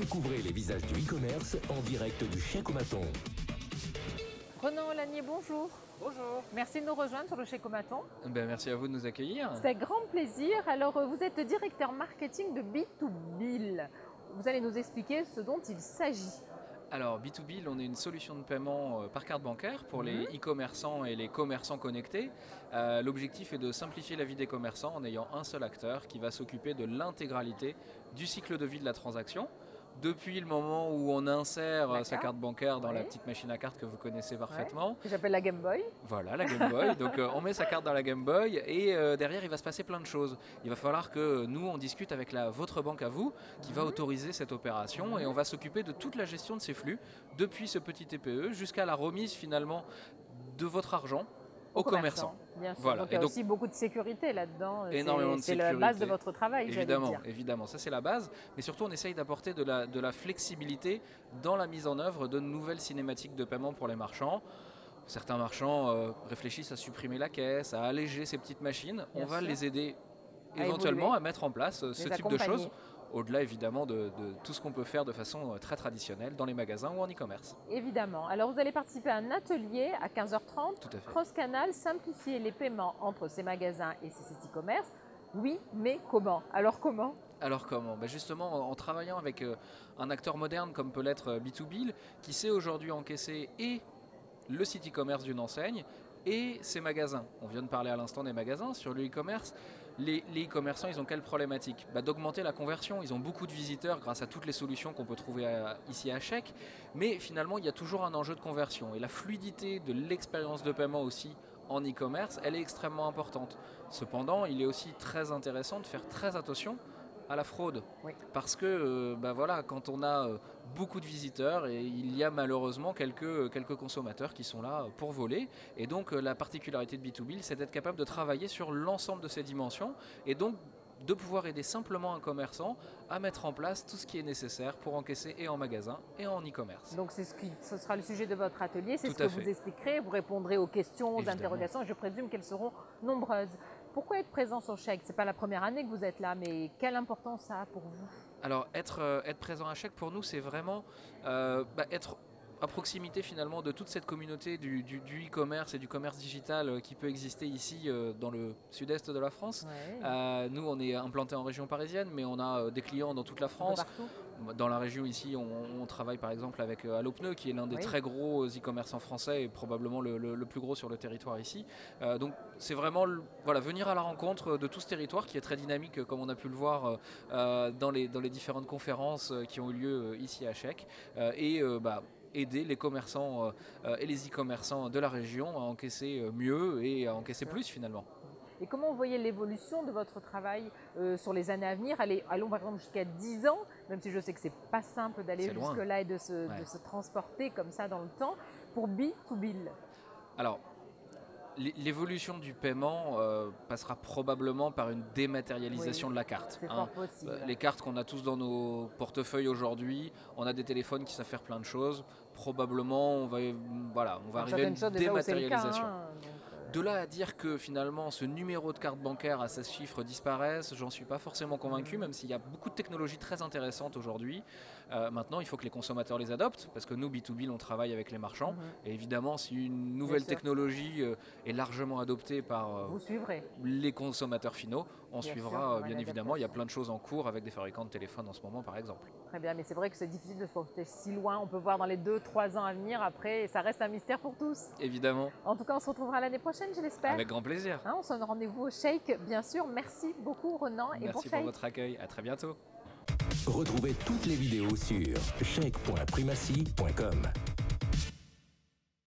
Découvrez les visages du e-commerce en direct du Chèque-O-Maton. Renan Olanier, bonjour. Bonjour. Merci de nous rejoindre sur le Chèque-O-Maton. Merci à vous de nous accueillir. C'est un grand plaisir. Alors, vous êtes directeur marketing de B2Bill. Vous allez nous expliquer ce dont il s'agit. Alors, B2Bill, on est une solution de paiement par carte bancaire pour les e-commerçants et les commerçants connectés. L'objectif est de simplifier la vie des commerçants en ayant un seul acteur qui va s'occuper de l'intégralité du cycle de vie de la transaction. Depuis le moment où on insère sa carte bancaire dans la petite machine à carte que vous connaissez parfaitement. Que j'appelle la Game Boy. Voilà, la Game Boy. Donc on met sa carte dans la Game Boy et derrière il va se passer plein de choses. Il va falloir que nous on discute avec votre banque à vous qui va autoriser cette opération et on va s'occuper de toute la gestion de ces flux depuis ce petit TPE jusqu'à la remise finalement de votre argent aux commerçants. Bien sûr. Voilà. Donc, il y a aussi beaucoup de sécurité là-dedans. Énormément de sécurité. C'est la base de votre travail, évidemment, j'allais dire. évidemment, ça c'est la base. Mais surtout, on essaye d'apporter de la flexibilité dans la mise en œuvre de nouvelles cinématiques de paiement pour les marchands. Certains marchands réfléchissent à supprimer la caisse, à alléger ces petites machines. On va les aider éventuellement à mettre en place ce type de choses. Au-delà évidemment de tout ce qu'on peut faire de façon très traditionnelle dans les magasins ou en e-commerce. Évidemment. Alors vous allez participer à un atelier à 15h30. Tout à fait. Cross-Canal, simplifier les paiements entre ces magasins et ces sites e-commerce. Oui, mais comment? Alors comment? Alors comment? Justement en travaillant avec un acteur moderne comme peut l'être B2Bill qui sait aujourd'hui encaisser et le site e-commerce d'une enseigne et ses magasins. On vient de parler à l'instant des magasins. Sur le e-commerce, les e-commerçants, ils ont quelle problématique? D'augmenter la conversion. Ils ont beaucoup de visiteurs grâce à toutes les solutions qu'on peut trouver ici à Chèque. Mais finalement, il y a toujours un enjeu de conversion. Et la fluidité de l'expérience de paiement aussi en e-commerce, elle est extrêmement importante. Cependant, il est aussi très intéressant de faire très attention à la fraude. Parce que voilà, quand on a beaucoup de visiteurs, et il y a malheureusement quelques consommateurs qui sont là pour voler. Et donc la particularité de B2Bill, c'est d'être capable de travailler sur l'ensemble de ces dimensions et donc de pouvoir aider simplement un commerçant à mettre en place tout ce qui est nécessaire pour encaisser et en magasin et en e-commerce. Donc ce sera le sujet de votre atelier, c'est ce que Tout à fait. vous expliquerez, vous répondrez aux questions, aux Évidemment. interrogations, et je présume qu'elles seront nombreuses. Pourquoi être présent sur Chèque? Ce n'est pas la première année que vous êtes là, mais quelle importance ça a pour vous? Alors être présent à Chèque pour nous, c'est vraiment être à proximité finalement de toute cette communauté du e-commerce et du commerce digital qui peut exister ici dans le sud-est de la France. Nous, on est implanté en région parisienne, mais on a des clients dans toute la France. Dans la région ici, on travaille par exemple avec Allopneu, qui est l'un des très gros e-commerçants français et probablement le plus gros sur le territoire ici. Donc c'est vraiment venir à la rencontre de tout ce territoire qui est très dynamique, comme on a pu le voir dans les différentes conférences qui ont eu lieu ici à Chèque. Aider les commerçants et les e-commerçants de la région à encaisser mieux et à encaisser plus finalement. Et comment vous voyez l'évolution de votre travail sur les années à venir? Allons par exemple jusqu'à 10 ans, même si je sais que c'est pas simple d'aller jusque-là et de se transporter comme ça dans le temps, pour B2Bill. Alors, l'évolution du paiement passera probablement par une dématérialisation de la carte. C'est fort possible. Les cartes qu'on a tous dans nos portefeuilles aujourd'hui, on a des téléphones qui savent faire plein de choses. Probablement, on va arriver à une dématérialisation. De là à dire que finalement ce numéro de carte bancaire à 16 chiffres disparaisse, j'en suis pas forcément convaincu, même s'il y a beaucoup de technologies très intéressantes aujourd'hui. Maintenant, il faut que les consommateurs les adoptent, parce que nous, B2Bill, on travaille avec les marchands. Et évidemment, si une nouvelle technologie est largement adoptée par les consommateurs finaux, on suivra bien évidemment. Il y a plein de choses en cours avec des fabricants de téléphones en ce moment, par exemple. Très bien, mais c'est vrai que c'est difficile de se projeter si loin. On peut voir dans les 2-3 ans à venir après, et ça reste un mystère pour tous. Évidemment. En tout cas, on se retrouvera l'année prochaine, je l'espère. Avec grand plaisir. On se donne rendez-vous au Chèque, bien sûr. Merci beaucoup, Renan. Et merci pour votre accueil. À très bientôt. Retrouvez toutes les vidéos sur chèque.primacy.com.